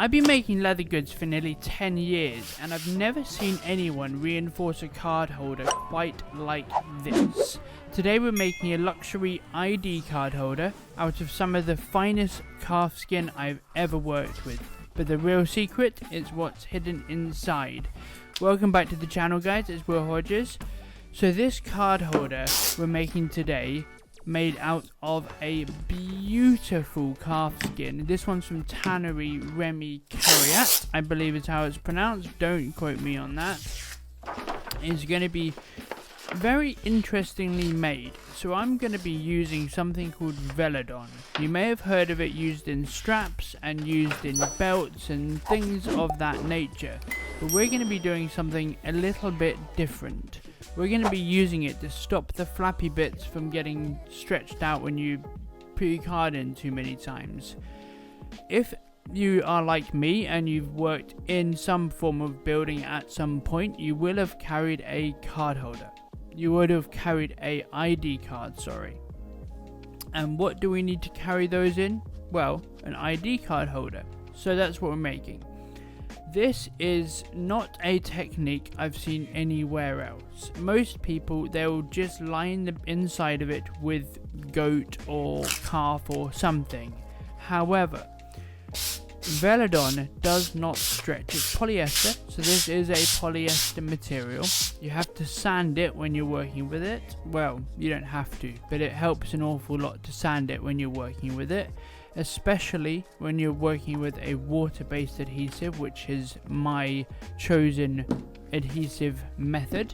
I've been making leather goods for nearly 10 years and I've never seen anyone reinforce a card holder quite like this. Today we're making a luxury ID card holder out of some of the finest calf skin I've ever worked with. But the real secret is what's hidden inside. Welcome back to the channel, guys, it's Hodges. So this card holder we're making today, made out of a beautiful calf skin. This one's from Tannery Remy Cariat, I believe is how it's pronounced. Don't quote me on that. It's going to be very interestingly made. So I'm going to be using something called Veladon. You may have heard of it used in straps and used in belts and things of that nature. But we're going to be doing something a little bit different. We're going to be using it to stop the flappy bits from getting stretched out when you put your card in too many times. If you are like me and you've worked in some form of building at some point, you will have carried a card holder. You would have carried a ID card, sorry. And what do we need to carry those in? Well, an ID card holder. So that's what we're making. This is not a technique I've seen anywhere else. Most people, they'll just line the inside of it with goat or calf or something. However, Veladon does not stretch. It's polyester, so this is a polyester material. You have to sand it when you're working with it. Well, you don't have to, but it helps an awful lot to sand it when you're working with it. Especially when you're working with a water-based adhesive, which is my chosen adhesive method.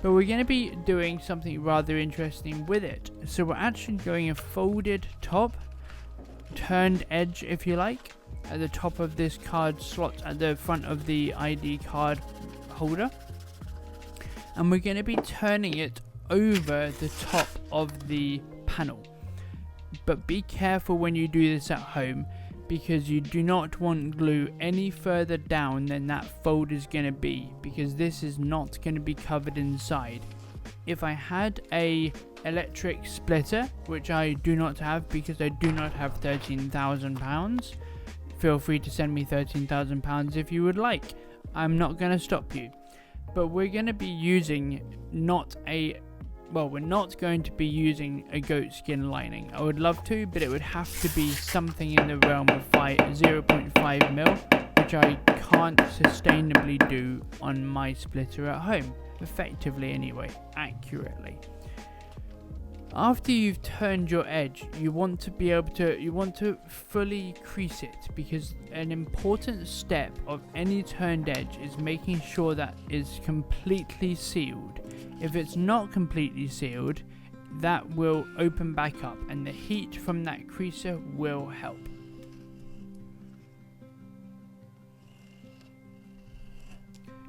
But we're going to be doing something rather interesting with it. So we're actually going a folded top, turned edge if you like, at the top of this card slot at the front of the ID card holder. And we're going to be turning it over the top of the panel. But be careful when you do this at home, because you do not want glue any further down than that fold is going to be, because this is not going to be covered inside. If I had a electric splitter, which I do not have because I do not have £13,000, feel free to send me £13,000 if you would like. I'm not going to stop you. But we're going to be using we're not going to be using a goat skin lining. I would love to, but it would have to be something in the realm of 0.5 mil, which I can't sustainably do on my splitter at home, effectively anyway, accurately. After you've turned your edge, you want to fully crease it, because an important step of any turned edge is making sure that it's completely sealed. If it's not completely sealed, that will open back up and the heat from that creaser will help.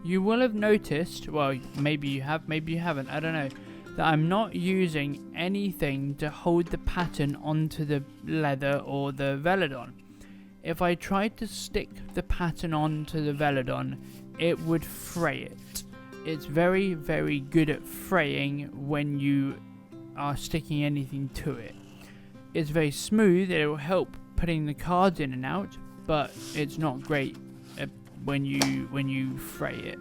You will have noticed, well, maybe you have, maybe you haven't, I don't know, that I'm not using anything to hold the pattern onto the leather or the Veladon. If I tried to stick the pattern onto the Veladon, it would fray it. It's very, very good at fraying when you are sticking anything to it. It's very smooth, it will help putting the cards in and out, but it's not great when you fray it.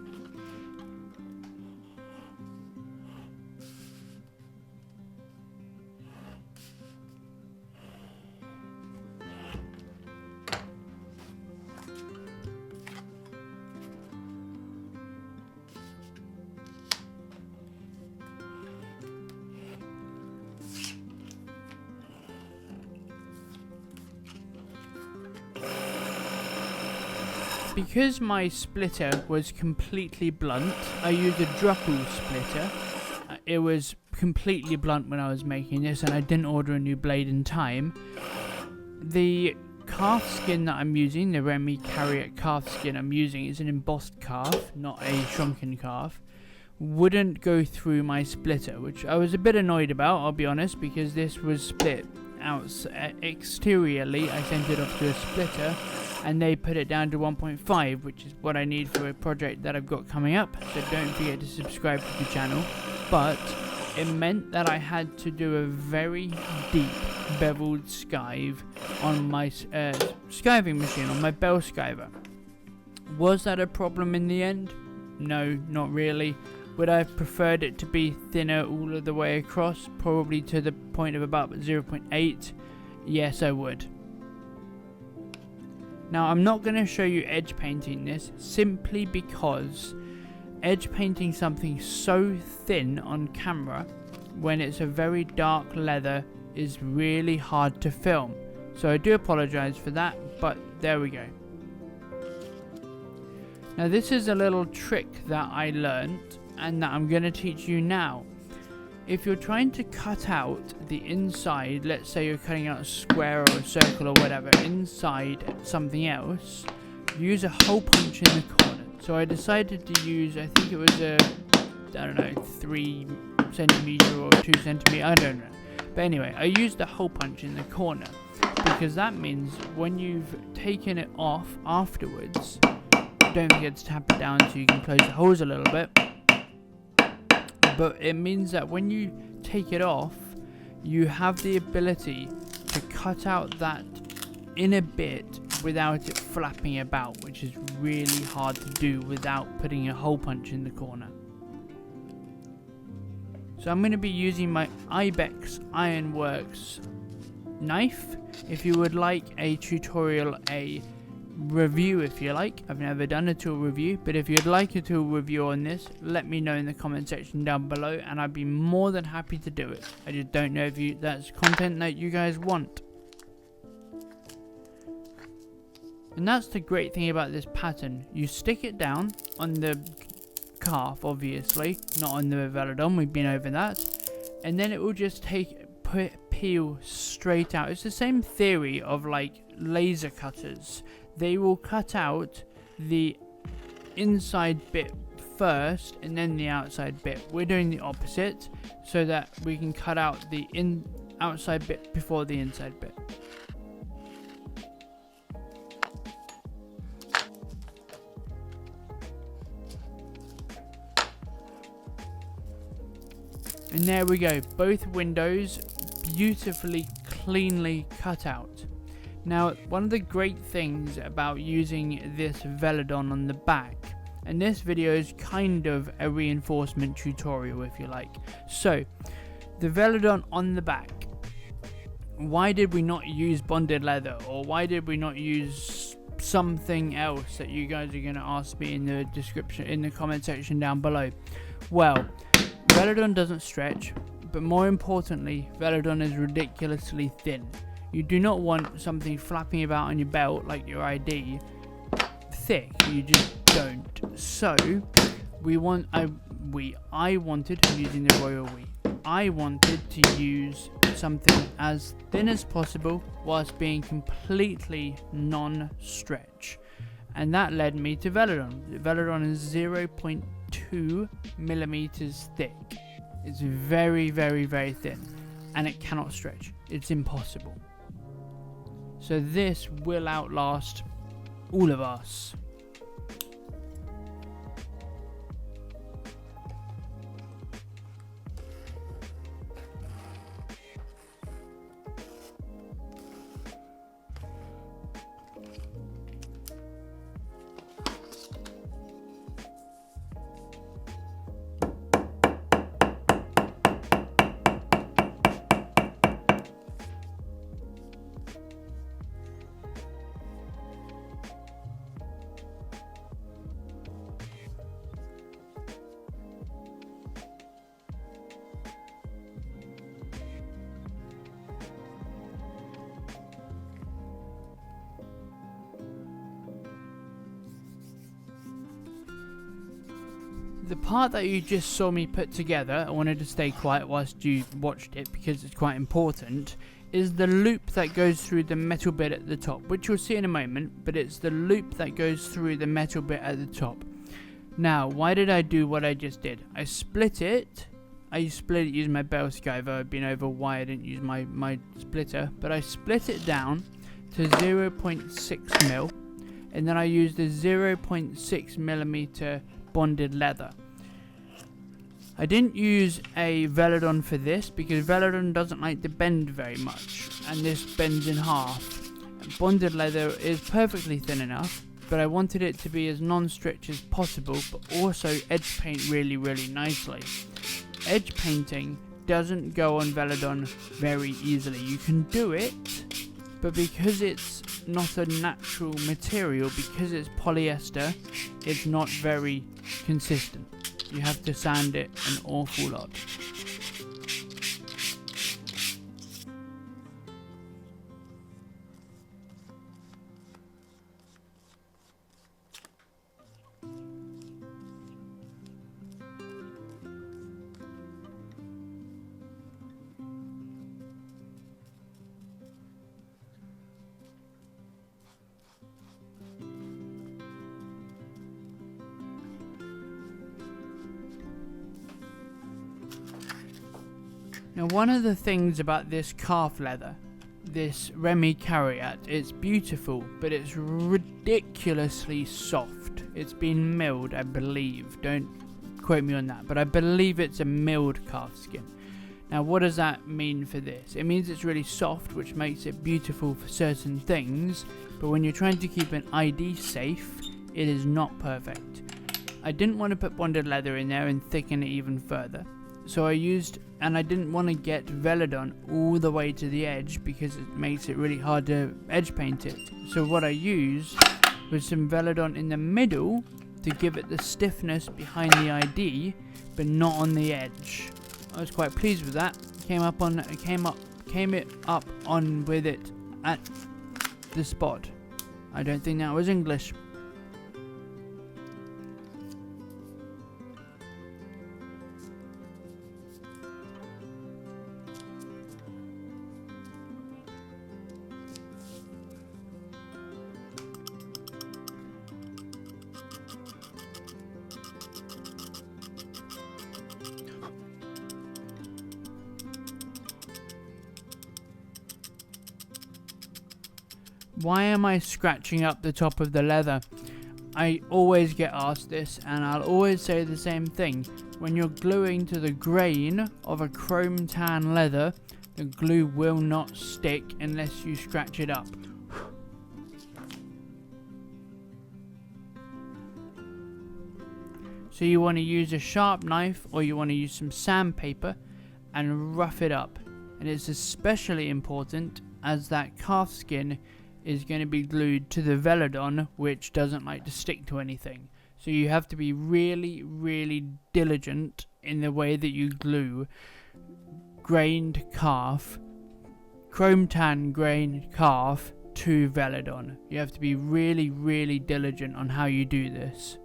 Because my splitter was completely blunt, I used a Druckle splitter. It was completely blunt when I was making this, and I didn't order a new blade in time. The calf skin that I'm using, the Remy Cariat calf skin I'm using, is an embossed calf, not a shrunken calf. Wouldn't go through my splitter, which I was a bit annoyed about, I'll be honest, because this was split out exteriorly. I sent it off to a splitter, and they put it down to 1.5, which is what I need for a project that I've got coming up, so don't forget to subscribe to the channel. But it meant that I had to do a very deep beveled skive on my skiving machine, on my bell skiver. Was that a problem in the end? No, not really. Would I have preferred it to be thinner all of the way across? Probably to the point of about 0.8. Yes, I would. Now, I'm not going to show you edge painting this, simply because edge painting something so thin on camera when it's a very dark leather is really hard to film. So I do apologize for that, but there we go. Now this is a little trick that I learned and that I'm going to teach you now. If you're trying to cut out the inside, let's say you're cutting out a square or a circle or whatever, inside something else, use a hole punch in the corner. So I decided to use, I think it was a, I don't know, 3 centimeter or 2 centimeter, I don't know. But anyway, I used a hole punch in the corner because that means when you've taken it off afterwards, don't forget to tap it down so you can close the holes a little bit. But it means that when you take it off, you have the ability to cut out that inner bit without it flapping about, which is really hard to do without putting a hole punch in the corner. So I'm going to be using my Ibex Ironworks knife. If you would like a tutorial, a review if you like, I've never done a tool review, but if you'd like a tool review on this, let me know in the comment section down below and I'd be more than happy to do it. I just don't know if that's content that you guys want. And that's the great thing about this pattern. You stick it down on the calf, obviously, not on the Veladon, we've been over that, and then it will just peel straight out. It's the same theory of like laser cutters. They will cut out the inside bit first and then the outside bit. We're doing the opposite so that we can cut out the outside bit before the inside bit. And there we go, both windows beautifully, cleanly cut out. Now, one of the great things about using this Veladon on the back, and this video is kind of a reinforcement tutorial if you like. So, the Veladon on the back, why did we not use bonded leather, or why did we not use something else that you guys are going to ask me in the description, in the comment section down below? Well, Veladon doesn't stretch, but more importantly, Veladon is ridiculously thin. You do not want something flapping about on your belt like your ID thick. You just don't. So I wanted, I'm using the royal we. I wanted to use something as thin as possible whilst being completely non-stretch, and that led me to Veladon. The Veladon is 0.2 millimeters thick. It's very, very, very thin, and it cannot stretch. It's impossible. So this will outlast all of us. The part that you just saw me put together, I wanted to stay quiet whilst you watched it because it's quite important, is the loop that goes through the metal bit at the top, which you'll see in a moment, but it's the loop that goes through the metal bit at the top. Now, why did I do what I just did? I split it. I split it using my bell skiver. I've been over why I didn't use my splitter, but I split it down to 0.6 mil, and then I used a 0.6 millimeter bonded leather. I didn't use a Veladon for this because Veladon doesn't like to bend very much, and this bends in half. Bonded leather is perfectly thin enough, but I wanted it to be as non-stretch as possible, but also edge paint really nicely. Edge painting doesn't go on Veladon very easily. You can do it, but because it's not a natural material, because it's polyester, it's not very consistent. You have to sand it an awful lot. Now, one of the things about this calf leather, this Remy Carriat, it's beautiful, but it's ridiculously soft. It's been milled, I believe. Don't quote me on that, but I believe it's a milled calf skin. Now, what does that mean for this? It means it's really soft, which makes it beautiful for certain things, but when you're trying to keep an ID safe, it is not perfect. I didn't want to put bonded leather in there and thicken it even further. So I didn't want to get Veladon all the way to the edge because it makes it really hard to edge paint it. So what I used was some Veladon in the middle to give it the stiffness behind the ID, but not on the edge. I was quite pleased with that. Came it up on with it at the spot. I don't think that was English. Why am I scratching up the top of the leather? I always get asked this, and I'll always say the same thing. When you're gluing to the grain of a chrome tan leather, the glue will not stick unless you scratch it up. So you want to use a sharp knife, or you want to use some sandpaper and rough it up. And it's especially important as that calf skin is going to be glued to the Veladon, which doesn't like to stick to anything. So you have to be really diligent in the way that you glue grained calf, chrome tan grained calf to Veladon. You have to be really diligent on how you do this.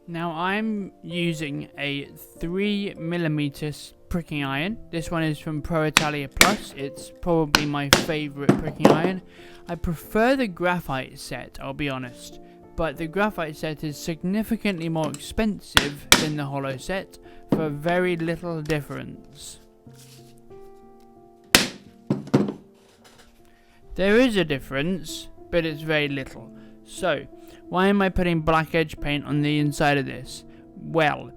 Now I'm using a 3mm pricking iron. This one is from Pro Italia Plus. It's probably my favourite pricking iron. I prefer the graphite set, I'll be honest. But the graphite set is significantly more expensive than the hollow set for very little difference. There is a difference, but it's very little. So, why am I putting black edge paint on the inside of this? Well,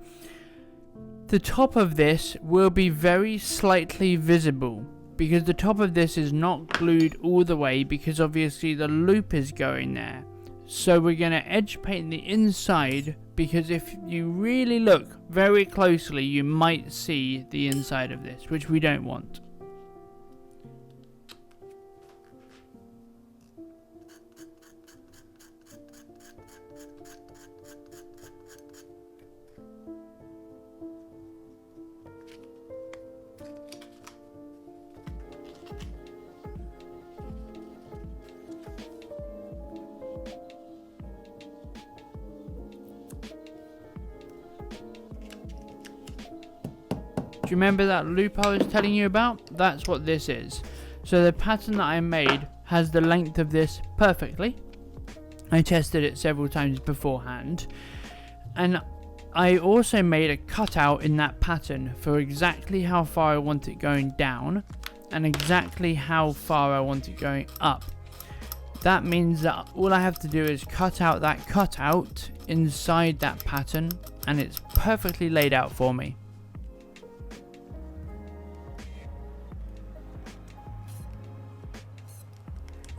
the top of this will be very slightly visible because the top of this is not glued all the way because obviously the loop is going there. So we're going to edge paint the inside because if you really look very closely you might see the inside of this, which we don't want. Do you remember that loop I was telling you about? That's what this is. So the pattern that I made has the length of this perfectly. I tested it several times beforehand, and I also made a cutout in that pattern for exactly how far I want it going down and exactly how far I want it going up. That means that all I have to do is cut out that cutout inside that pattern, and it's perfectly laid out for me.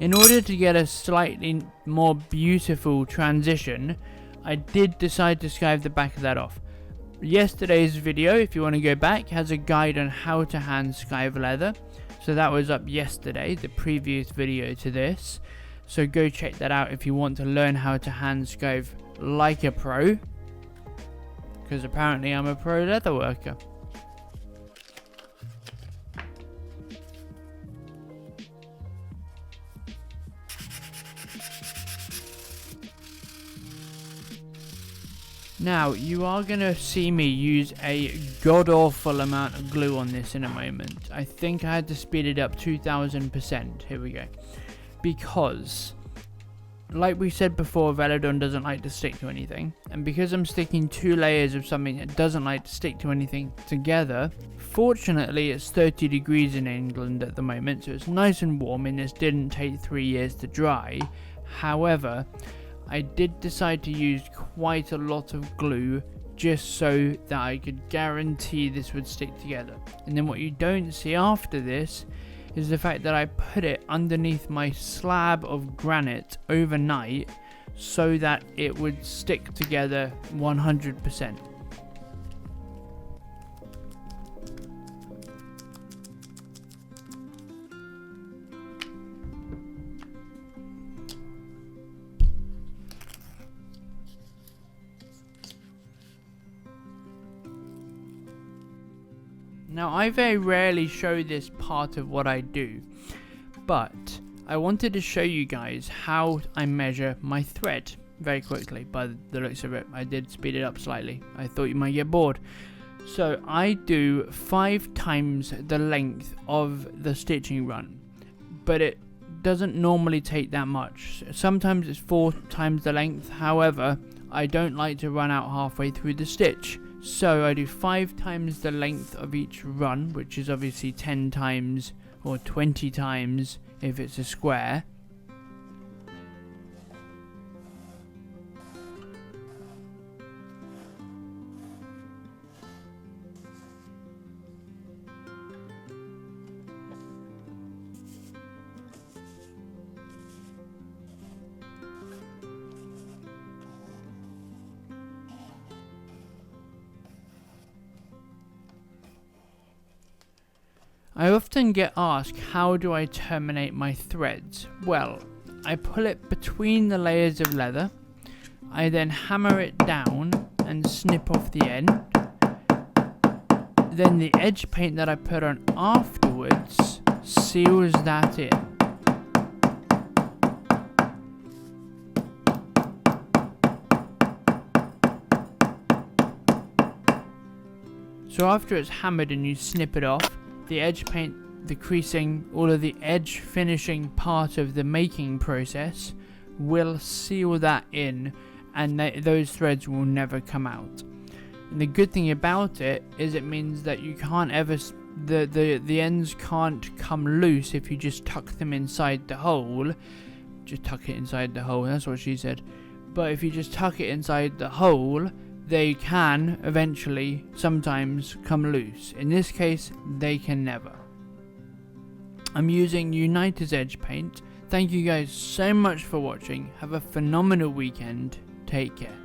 In order to get a slightly more beautiful transition, I did decide to skive the back of that off. Yesterday's video, if you want to go back, has a guide on how to hand skive leather. So that was up yesterday, the previous video to this. So go check that out if you want to learn how to hand skive like a pro. Because apparently I'm a pro leather worker. Now, you are going to see me use a god-awful amount of glue on this in a moment. I think I had to speed it up 2000%. Here we go. Because, like we said before, Veladon doesn't like to stick to anything. And because I'm sticking 2 layers of something that doesn't like to stick to anything together, fortunately it's 30 degrees in England at the moment, so it's nice and warm, and this didn't take 3 years to dry. However, I did decide to use quite a lot of glue just so that I could guarantee this would stick together. And then what you don't see after this is the fact that I put it underneath my slab of granite overnight so that it would stick together 100%. Now, I very rarely show this part of what I do, but I wanted to show you guys how I measure my thread very quickly. By the looks of it, I did speed it up slightly. I thought you might get bored. So I do 5 times the length of the stitching run, but it doesn't normally take that much. Sometimes it's 4 times the length. However, I don't like to run out halfway through the stitch. So I do 5 times the length of each run, which is obviously 10 times or 20 times if it's a square. I often get asked, how do I terminate my threads? Well, I pull it between the layers of leather. I then hammer it down and snip off the end. Then the edge paint that I put on afterwards seals that in. So after it's hammered and you snip it off, the edge paint, the creasing, all of the edge finishing part of the making process will seal that in, and those threads will never come out. And the good thing about it is it means that you can't ever, the ends can't come loose if you just tuck them inside the hole. Just tuck it inside the hole, that's what she said. But if you just tuck it inside the hole, they can eventually sometimes come loose. In this case, they can never. I'm using Uniter's edge paint. Thank you guys so much for watching. Have a phenomenal weekend. Take care.